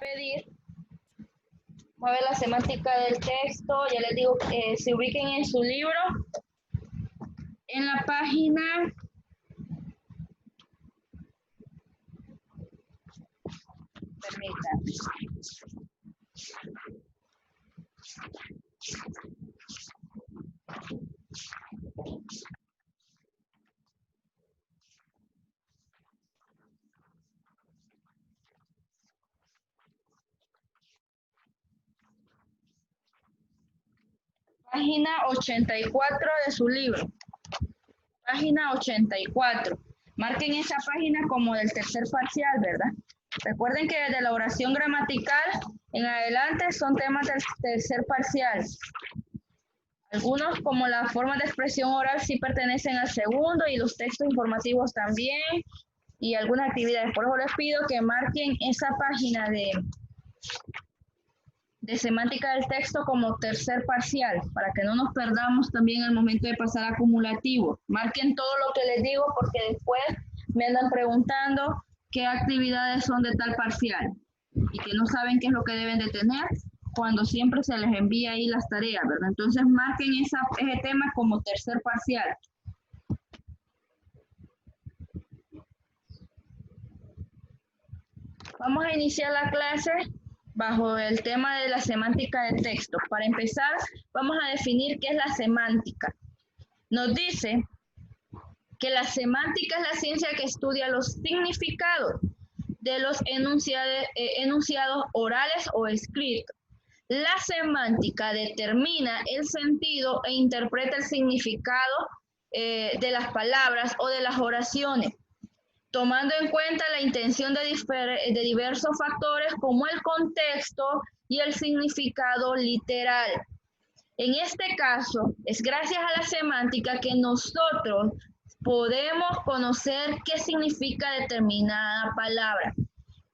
pedir, vamos a ver la semántica del texto, ya les digo que se ubiquen en su libro, en la página 84 de su libro. Página 84. Marquen esa página como del tercer parcial, ¿verdad? Recuerden que desde la oración gramatical en adelante son temas del tercer parcial. Algunos, como la forma de expresión oral, sí pertenecen al segundo y los textos informativos también y algunas actividades. Por eso les pido que marquen esa página de semántica del texto como tercer parcial, para que no nos perdamos también al momento de pasar acumulativo. Marquen todo lo que les digo porque después me andan preguntando qué actividades son de tal parcial y que no saben qué es lo que deben de tener cuando siempre se les envía ahí las tareas, ¿verdad? Entonces marquen ese tema como tercer parcial. Vamos a iniciar la clase bajo el tema de la semántica de texto. Para empezar, vamos a definir qué es la semántica. Nos dice que la semántica es la ciencia que estudia los significados de los enunciados orales o escritos. La semántica determina el sentido e interpreta el significado de las palabras o de las oraciones, tomando en cuenta la intención de diversos factores como el contexto y el significado literal. En este caso, es gracias a la semántica que nosotros podemos conocer qué significa determinada palabra.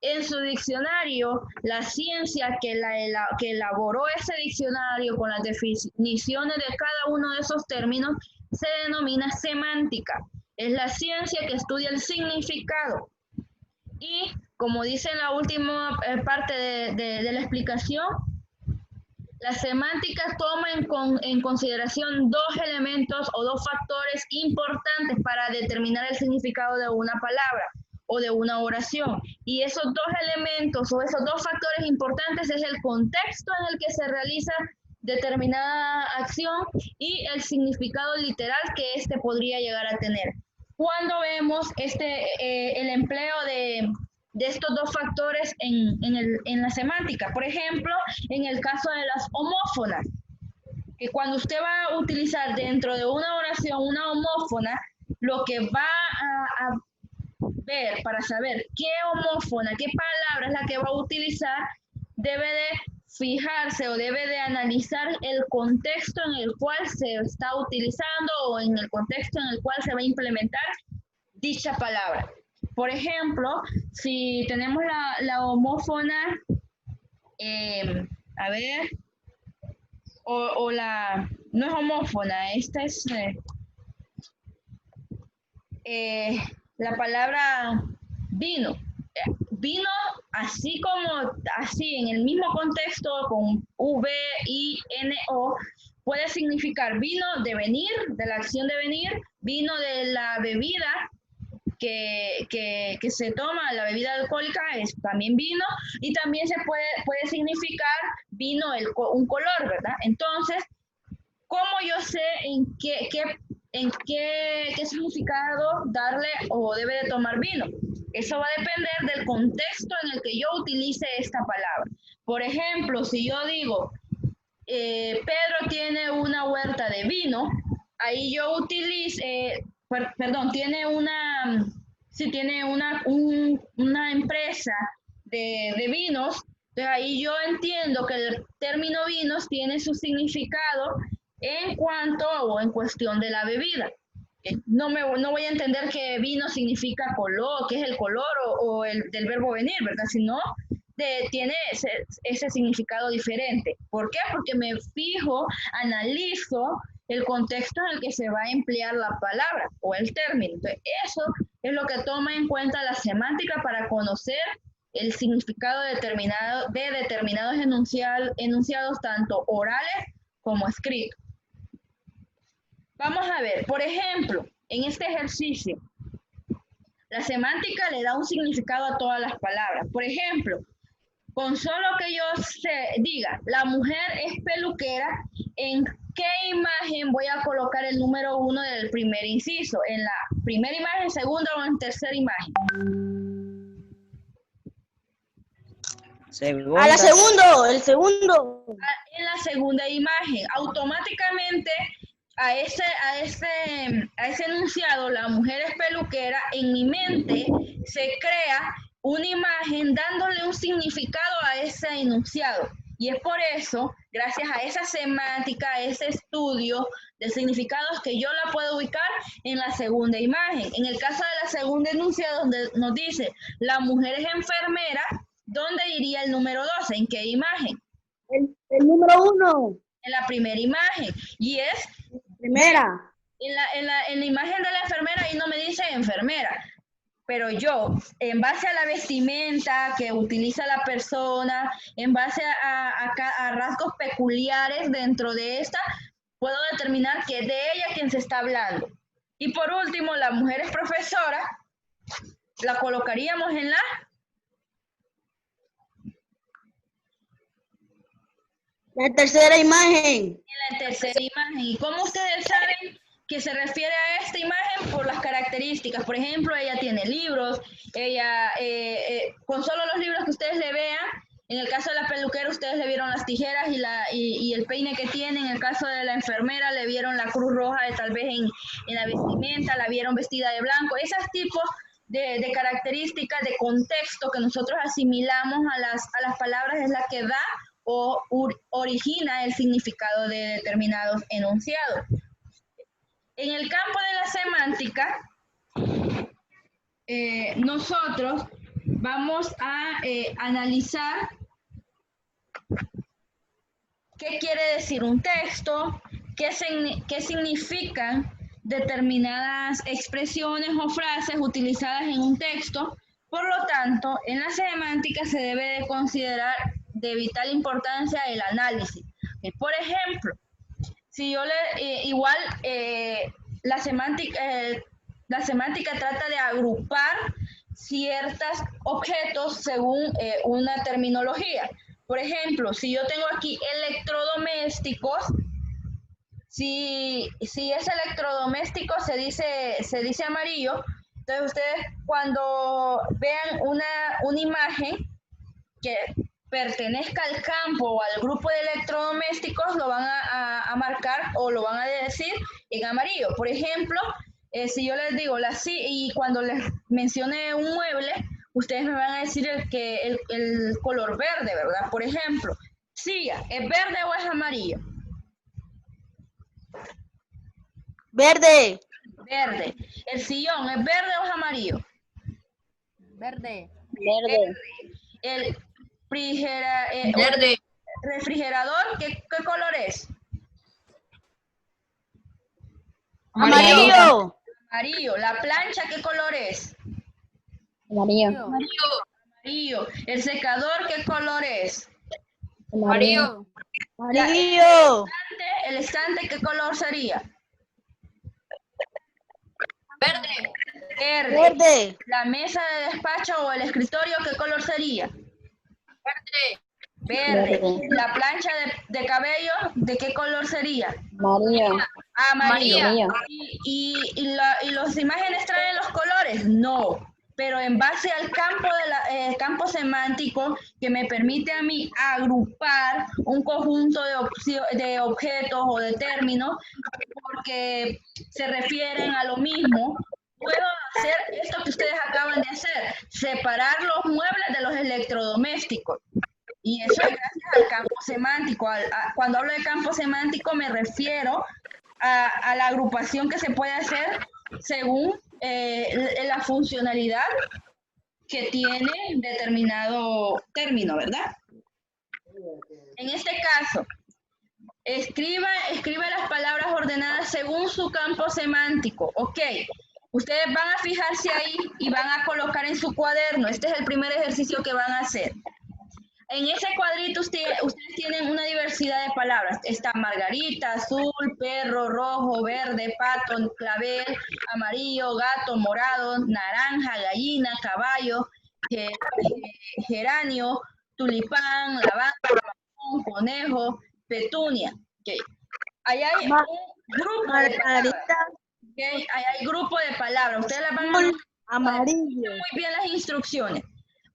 En su diccionario, la ciencia que elaboró ese diccionario con las definiciones de cada uno de esos términos se denomina semántica. Es la ciencia que estudia el significado. Y como dice en la última parte de la explicación, la semántica toma en consideración dos elementos o dos factores importantes para determinar el significado de una palabra o de una oración. Y esos dos elementos o esos dos factores importantes es el contexto en el que se realiza determinada acción y el significado literal que éste podría llegar a tener. Cuando vemos el empleo de estos dos factores en la semántica, por ejemplo, en el caso de las homófonas, que cuando usted va a utilizar dentro de una oración una homófona, lo que va a ver para saber qué homófona, qué palabra es la que va a utilizar, debe de fijarse o debe de analizar el contexto en el cual se está utilizando o en el contexto en el cual se va a implementar dicha palabra. Por ejemplo, si tenemos la homófona, a ver, no es homófona, esta es la palabra vino. Vino, así como, así en el mismo contexto, con V-I-N-O, puede significar vino de venir, de la acción de venir, vino de la bebida que se toma, la bebida alcohólica es también vino, y también se puede significar vino un color, ¿verdad? Entonces, ¿cómo yo sé en qué significado darle o debe de tomar vino? Eso va a depender del contexto en el que yo utilice esta palabra. Por ejemplo, si yo digo, Pedro tiene una huerta de vino, ahí yo utilizo, tiene una empresa de vinos, entonces ahí yo entiendo que el término vinos tiene su significado en cuanto o en cuestión de la bebida. No voy a entender que vino significa color, que es el color o del verbo venir, ¿verdad? Sino tiene ese significado diferente. ¿Por qué? Porque me fijo, analizo el contexto en el que se va a emplear la palabra o el término. Entonces, eso es lo que toma en cuenta la semántica para conocer el significado de determinados enunciados tanto orales como escritos. Vamos a ver, por ejemplo, en este ejercicio, la semántica le da un significado a todas las palabras. Por ejemplo, con solo que yo diga, la mujer es peluquera, ¿en qué imagen voy a colocar el número 1 del primer inciso? ¿En la primera imagen, segunda o en tercera imagen? Segunda. A la segundo, el segundo. En la segunda imagen, automáticamente a ese enunciado, la mujer es peluquera, en mi mente se crea una imagen dándole un significado a ese enunciado. Y es por eso, gracias a esa semántica, a ese estudio de significados, que yo la puedo ubicar en la segunda imagen. En el caso de la segunda enunciado, donde nos dice, la mujer es enfermera, ¿dónde iría el número 2? ¿En qué imagen? El número 1. En la primera imagen. Y es... Primera. En la imagen de la enfermera ahí no me dice enfermera. Pero yo, en base a la vestimenta que utiliza la persona, en base a rasgos peculiares dentro de esta, puedo determinar que es de ella quien se está hablando. Y por último, la mujer es profesora, la colocaríamos en la tercera imagen. En la tercera imagen. ¿Y cómo ustedes saben que se refiere a esta imagen? Por las características. Por ejemplo, ella tiene libros, ella, con solo los libros que ustedes le vean, en el caso de la peluquera ustedes le vieron las tijeras y el peine que tiene. En el caso de la enfermera le vieron la cruz roja tal vez en la vestimenta, la vieron vestida de blanco. Esos tipos de características, de contexto que nosotros asimilamos a las palabras es la que da o origina el significado de determinados enunciados. En el campo de la semántica, nosotros vamos a analizar qué quiere decir un texto, qué significan determinadas expresiones o frases utilizadas en un texto. Por lo tanto, en la semántica se debe de considerar de vital importancia el análisis. Por ejemplo, si yo la semántica trata de agrupar ciertos objetos según una terminología. Por ejemplo, si yo tengo aquí electrodomésticos, si ese electrodoméstico se dice amarillo, entonces ustedes cuando vean una imagen que pertenezca al campo o al grupo de electrodomésticos, lo van a marcar o lo van a decir en amarillo. Por ejemplo, si yo les digo y cuando les mencione un mueble, ustedes me van a decir el color verde, ¿verdad? Por ejemplo, silla, ¿es verde o es amarillo? Verde. Verde. El sillón, ¿es verde o es amarillo? Verde. Verde. El verde. Refrigerador, ¿qué color es? Amarillo. Amarillo. La plancha, ¿qué color es? Amarillo. Amarillo. El secador, ¿qué color es? Amarillo. Amarillo. El estante, ¿qué color sería? Verde. Verde. Verde. La mesa de despacho o el escritorio, ¿qué color sería? Verde. Verde. Verde. La plancha de cabello, ¿de qué color sería? Amarillo. Amarillo. ¿Y las imágenes traen los colores? No. Pero en base al campo semántico que me permite a mí agrupar un conjunto de objetos o de términos porque se refieren a lo mismo, puedo hacer esto que ustedes acaban de hacer, separar los muebles de los electrodomésticos. Y eso es gracias al campo semántico. Cuando hablo de campo semántico me refiero a la agrupación que se puede hacer según la funcionalidad que tiene determinado término, ¿verdad? En este caso, escribe las palabras ordenadas según su campo semántico. Ok, Ustedes van a fijarse ahí y van a colocar en su cuaderno. Este es el primer ejercicio que van a hacer. En ese cuadrito ustedes tienen una diversidad de palabras. Está margarita, azul, perro, rojo, verde, pato, clavel, amarillo, gato, morado, naranja, gallina, caballo, geranio, tulipán, lavanda, mamón, conejo, petunia. Okay. Ahí hay un grupo de palabras. Okay. Ahí hay grupo de palabras. Ustedes las van a anotar. Amarillo. Muy bien las instrucciones.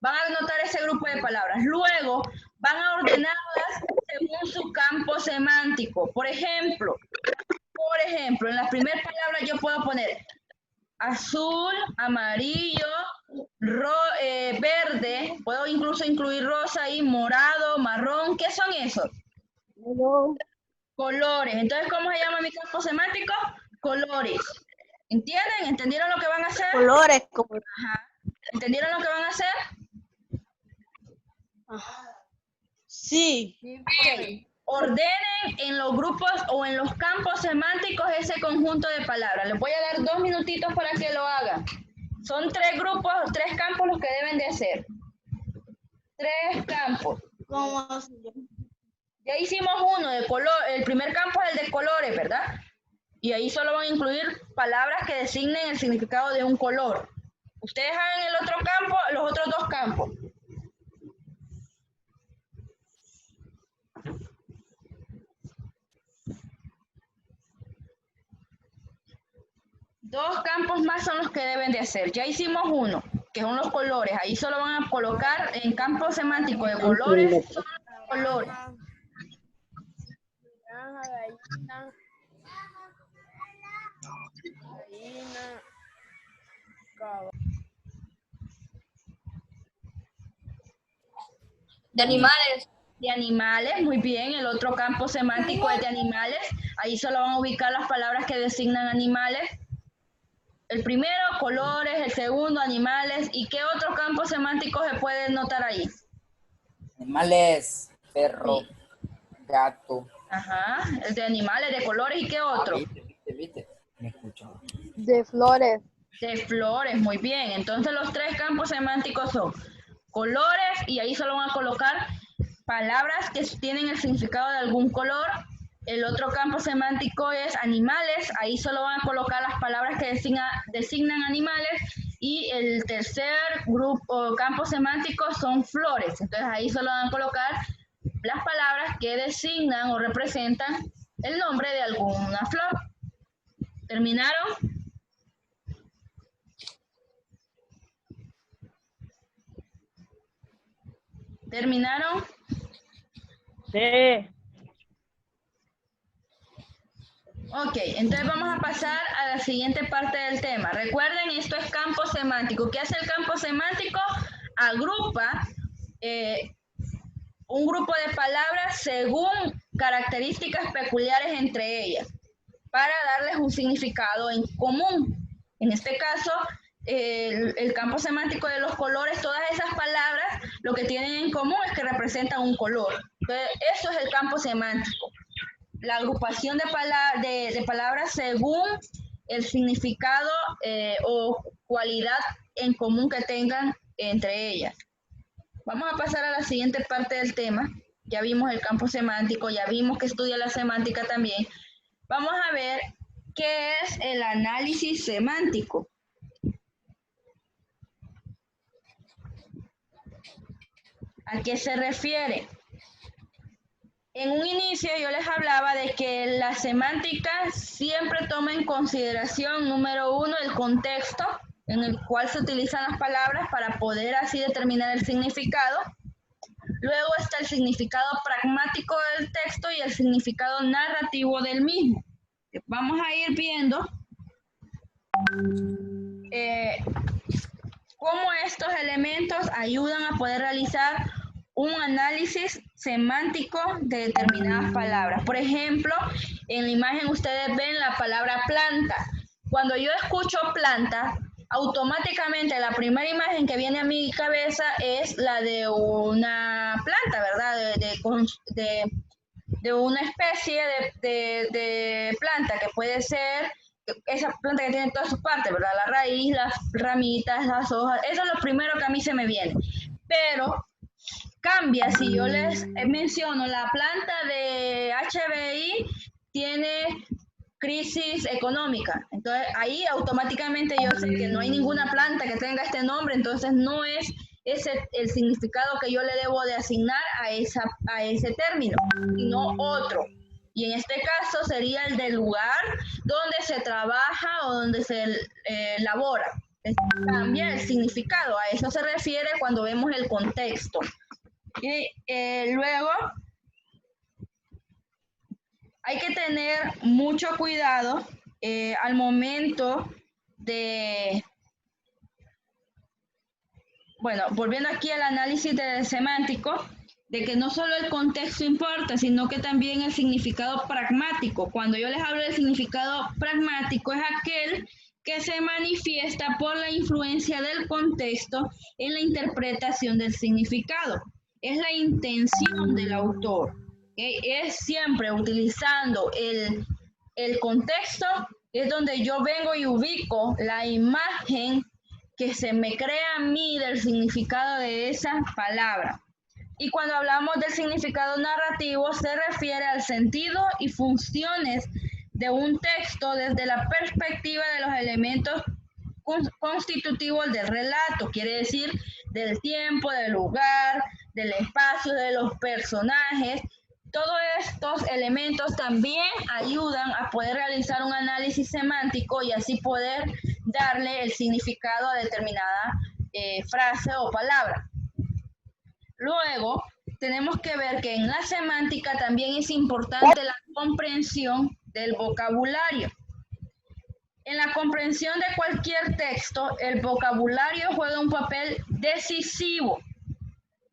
Van a anotar ese grupo de palabras. Luego van a ordenarlas según su campo semántico. Por ejemplo, en la primera palabra yo puedo poner azul, amarillo, verde, puedo incluso incluir rosa ahí, morado, marrón. ¿Qué son esos? Colores. Entonces, ¿cómo se llama mi campo semántico? Colores. ¿Entienden? ¿Entendieron lo que van a hacer? Colores como... Ajá. ¿Entendieron lo que van a hacer? Sí. Okay. Ordenen en los grupos o en los campos semánticos ese conjunto de palabras. Les voy a dar 2 minutitos para que lo hagan. Son 3 grupos, 3 campos los que deben de hacer. 3 campos. ¿Cómo? Ya hicimos uno de color. El primer campo es el de colores, ¿verdad? Y ahí solo van a incluir palabras que designen el significado de un color. Ustedes hagan el otro campo, los otros 2 campos. Dos campos más son los que deben de hacer. Ya hicimos uno, que son los colores. Ahí solo van a colocar en campo semántico de colores, son los colores. De animales. De animales, muy bien. El otro campo semántico es de animales. Ahí solo van a ubicar las palabras que designan animales. El primero, colores. El segundo, animales. ¿Y qué otro campo semántico se puede notar ahí? Animales, perro, sí. Gato. Ajá, el de animales, de colores. ¿Y qué otro? Viste. Me escucho. De flores. De flores, muy bien. Entonces los 3 campos semánticos son colores y ahí solo van a colocar palabras que tienen el significado de algún color. El otro campo semántico es animales, ahí solo van a colocar las palabras que designan animales. Y el tercer grupo, campo semántico son flores, entonces ahí solo van a colocar las palabras que designan o representan el nombre de alguna flor. ¿Terminaron? ¿Terminaron? Sí. Ok, entonces vamos a pasar a la siguiente parte del tema. Recuerden, esto es campo semántico. ¿Qué hace el campo semántico? Agrupa un grupo de palabras según características peculiares entre ellas, para darles un significado en común. En este caso, el campo semántico de los colores, todas esas palabras, lo que tienen en común es que representan un color. Entonces, eso es el campo semántico. La agrupación de palabras según el significado o cualidad en común que tengan entre ellas. Vamos a pasar a la siguiente parte del tema. Ya vimos el campo semántico, ya vimos que estudia la semántica también. Vamos a ver qué es el análisis semántico. ¿A qué se refiere? En un inicio yo les hablaba de que la semántica siempre toma en consideración, número 1, el contexto en el cual se utilizan las palabras para poder así determinar el significado. Luego está el significado pragmático del texto y el significado narrativo del mismo. Vamos a ir viendo cómo estos elementos ayudan a poder realizar un análisis semántico de determinadas palabras. Por ejemplo, en la imagen ustedes ven la palabra planta. Cuando yo escucho planta, automáticamente la primera imagen que viene a mi cabeza es la de una planta, ¿verdad? De una especie de planta que puede ser esa planta que tiene todas sus partes, ¿verdad? La raíz, las ramitas, las hojas, eso es lo primero que a mí se me viene. Pero cambia si yo les menciono la planta de HBI tiene crisis económica. Entonces ahí automáticamente yo sé que no hay ninguna planta que tenga este nombre, entonces no es ese el significado que yo le debo de asignar a ese término, sino otro. Y en este caso sería el del lugar donde se trabaja o donde se labora. Cambia el significado, a eso se refiere cuando vemos el contexto. Y luego hay que tener mucho cuidado al momento de, bueno, volviendo aquí al análisis semántico, de que no solo el contexto importa, sino que también el significado pragmático. Cuando yo les hablo del significado pragmático, es aquel que se manifiesta por la influencia del contexto en la interpretación del significado. Es la intención del autor. Es siempre utilizando el contexto, es donde yo vengo y ubico la imagen que se me crea a mí del significado de esa palabra. Y cuando hablamos del significado narrativo, se refiere al sentido y funciones de un texto desde la perspectiva de los elementos constitutivos del relato, quiere decir del tiempo, del lugar, del espacio, de los personajes. Todos estos elementos también ayudan a poder realizar un análisis semántico y así poder darle el significado a determinada frase o palabra. Luego, tenemos que ver que en la semántica también es importante la comprensión del vocabulario. En la comprensión de cualquier texto, el vocabulario juega un papel decisivo.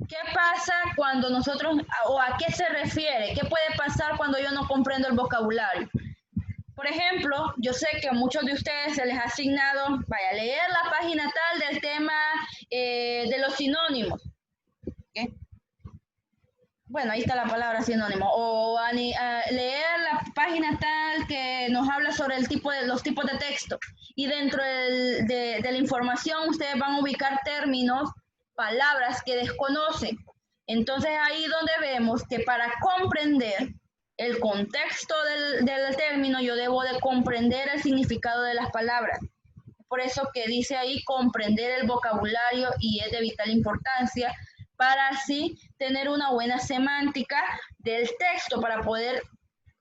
¿Qué pasa cuando nosotros, o a qué se refiere? ¿Qué puede pasar cuando yo no comprendo el vocabulario? Por ejemplo, yo sé que a muchos de ustedes se les ha asignado, vaya a leer la página tal del tema de los sinónimos. ¿Okay? Bueno, ahí está la palabra sinónimo. O a leer la página tal que nos habla sobre los tipos de texto. Y dentro de la información ustedes van a ubicar términos, palabras que desconocen. Entonces ahí donde vemos que para comprender el contexto del término yo debo de comprender el significado de las palabras. Por eso que dice ahí comprender el vocabulario y es de vital importancia para así tener una buena semántica del texto para poder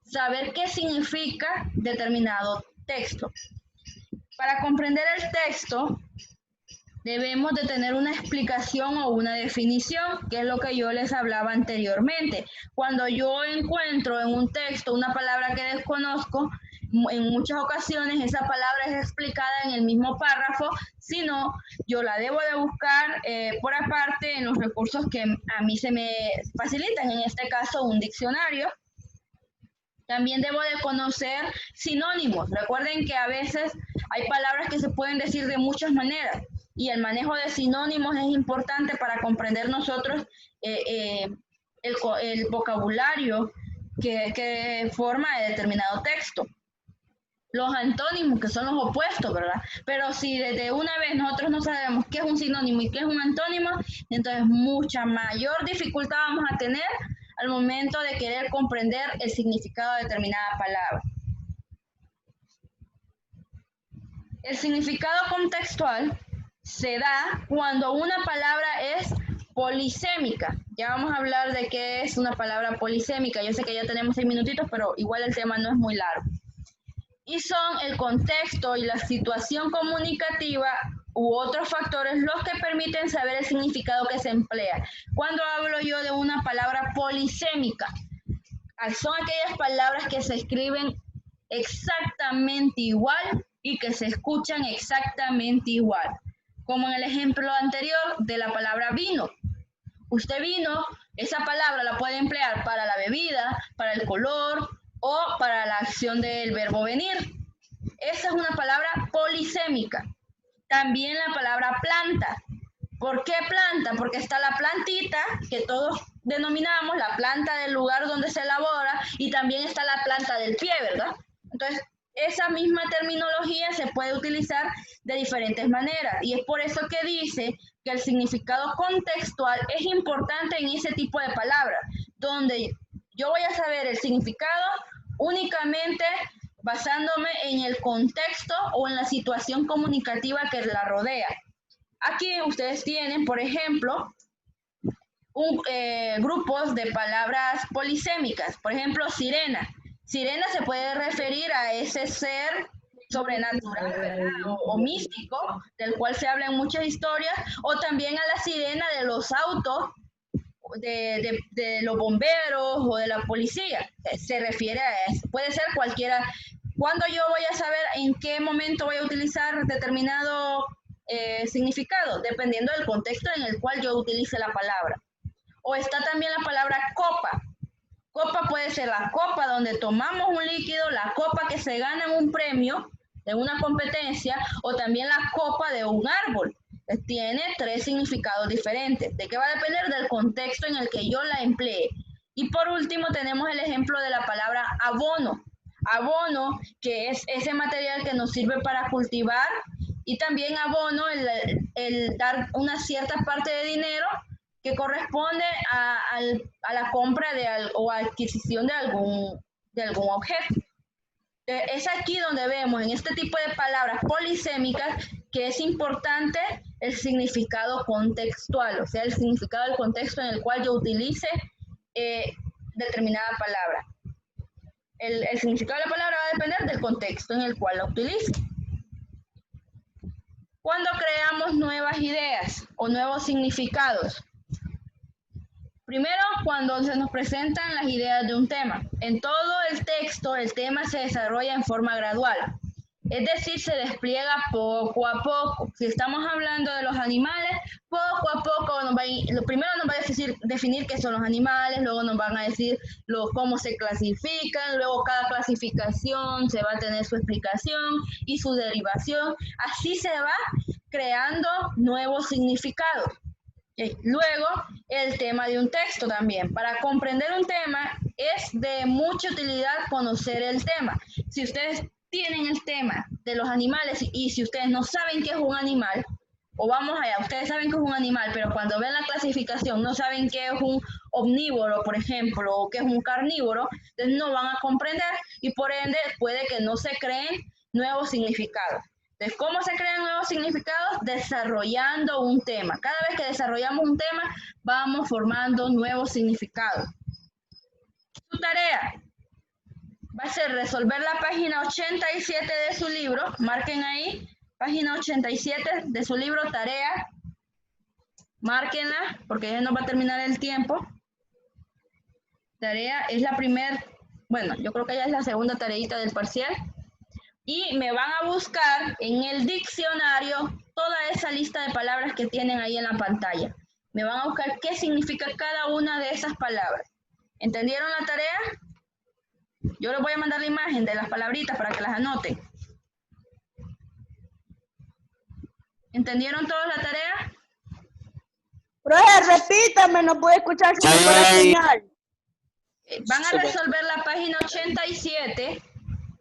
saber qué significa determinado texto. Para comprender el texto debemos de tener una explicación o una definición, que es lo que yo les hablaba anteriormente. Cuando yo encuentro en un texto una palabra que desconozco, en muchas ocasiones esa palabra es explicada en el mismo párrafo, si no, yo la debo de buscar por aparte en los recursos que a mí se me facilitan, en este caso un diccionario. También debo de conocer sinónimos. Recuerden que a veces hay palabras que se pueden decir de muchas maneras y el manejo de sinónimos es importante para comprender nosotros el vocabulario que forma determinado texto. Los antónimos, que son los opuestos, ¿verdad? Pero si desde una vez nosotros no sabemos qué es un sinónimo y qué es un antónimo, entonces mucha mayor dificultad vamos a tener al momento de querer comprender el significado de determinada palabra. El significado contextual se da cuando una palabra es polisémica. Ya vamos a hablar de qué es una palabra polisémica. Yo sé que ya tenemos 6 minutitos, pero igual el tema no es muy largo. Y son el contexto y la situación comunicativa u otros factores los que permiten saber el significado que se emplea. Cuando hablo yo de una palabra polisémica, son aquellas palabras que se escriben exactamente igual y que se escuchan exactamente igual. Como en el ejemplo anterior de la palabra vino. Usted vino, esa palabra la puede emplear para la bebida, para el color o para la acción del verbo venir. Esa es una palabra polisémica. También la palabra planta. ¿Por qué planta? Porque está la plantita que todos denominamos la planta del lugar donde se elabora y también está la planta del pie, ¿verdad? Entonces, esa misma terminología se puede utilizar de diferentes maneras y es por eso que dice que el significado contextual es importante en ese tipo de palabras, donde yo voy a saber el significado únicamente basándome en el contexto o en la situación comunicativa que la rodea. Aquí ustedes tienen, por ejemplo, grupos de palabras polisémicas. Por ejemplo, sirena. Sirena se puede referir a ese ser sobrenatural, ¿verdad? O místico, del cual se habla en muchas historias, o también a la sirena de los autos, de los bomberos o de la policía. Se refiere a eso. Puede ser cualquiera. ¿Cuándo yo voy a saber en qué momento voy a utilizar determinado significado? Dependiendo del contexto en el cual yo utilice la palabra. O está también la palabra copa. Copa puede ser la copa donde tomamos un líquido, la copa que se gana en un premio, en una competencia, o también la copa de un árbol. Tiene tres significados diferentes. ¿De qué va a depender? Del contexto en el que yo la emplee. Y por último tenemos el ejemplo de la palabra abono. Abono, que es ese material que nos sirve para cultivar, y también abono, el dar una cierta parte de dinero que corresponde a la compra o adquisición de algún objeto. Es aquí donde vemos en este tipo de palabras polisémicas que es importante el significado contextual, o sea, el significado del contexto en el cual yo utilice determinada palabra. El significado de la palabra va a depender del contexto en el cual la utilice. Cuando creamos nuevas ideas o nuevos significados, primero, cuando se nos presentan las ideas de un tema. En todo el texto, el tema se desarrolla en forma gradual. Es decir, se despliega poco a poco. Si estamos hablando de los animales, poco a poco, primero nos va a definir qué son los animales, luego nos van a decir cómo se clasifican, luego cada clasificación se va a tener su explicación y su derivación. Así se va creando nuevos significados. Luego, el tema de un texto también. Para comprender un tema es de mucha utilidad conocer el tema. Si ustedes tienen el tema de los animales y si ustedes no saben qué es un animal, o vamos allá, ustedes saben que es un animal, pero cuando ven la clasificación no saben qué es un omnívoro, por ejemplo, o qué es un carnívoro, entonces no van a comprender y por ende puede que no se creen nuevos significados. Entonces, ¿cómo se crean nuevos significados? Desarrollando un tema. Cada vez que desarrollamos un tema, vamos formando nuevos significados. Su tarea va a ser resolver la página 87 de su libro. Marquen ahí, página 87 de su libro, tarea. Márquenla, porque ya no va a terminar el tiempo. Tarea es la primera, bueno, yo creo que ya es la segunda tareita del parcial. Y me van a buscar en el diccionario toda esa lista de palabras que tienen ahí en la pantalla. Me van a buscar qué significa cada una de esas palabras. ¿Entendieron la tarea? Yo les voy a mandar la imagen de las palabritas para que las anoten. ¿Entendieron todos la tarea? Profe, repítame, no puedo escuchar si no puedo señal. Van a resolver la página 87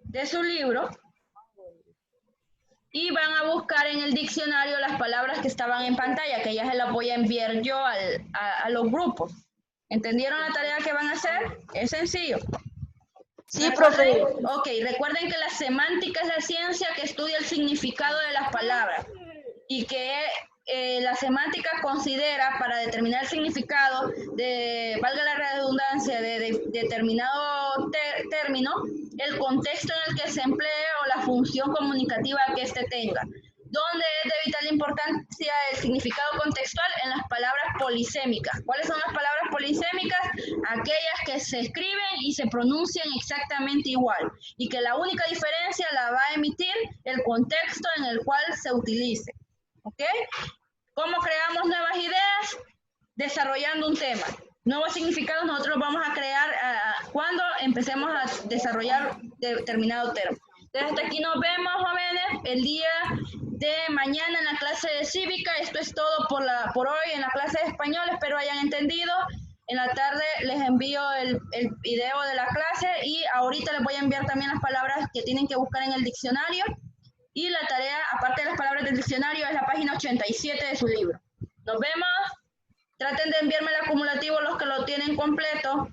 de su libro y van a buscar en el diccionario las palabras que estaban en pantalla, que ya se las voy a enviar yo a los grupos. ¿Entendieron la tarea que van a hacer? Es sencillo. Sí, profe. Ok, recuerden que la semántica es la ciencia que estudia el significado de las palabras y que la semántica considera para determinar el significado de, valga la redundancia, de determinado término, el contexto en el que se emplee o la función comunicativa que éste tenga. Donde es de vital importancia el significado contextual en las palabras polisémicas. ¿Cuáles son las palabras polisémicas? Aquellas que se escriben y se pronuncian exactamente igual y que la única diferencia la va a emitir el contexto en el cual se utilice. ¿Ok? ¿Cómo creamos nuevas ideas? Desarrollando un tema. Nuevos significados nosotros vamos a crear cuando empecemos a desarrollar determinado termo. Entonces, hasta aquí nos vemos, jóvenes, el día de mañana en la clase de cívica. Esto es todo por hoy en la clase de español. Espero hayan entendido. En la tarde les envío el video de la clase y ahorita les voy a enviar también las palabras que tienen que buscar en el diccionario. Y la tarea, aparte de las palabras del diccionario, es la página 87 de su libro. Nos vemos. Traten de enviarme el acumulativo los que lo tienen completo.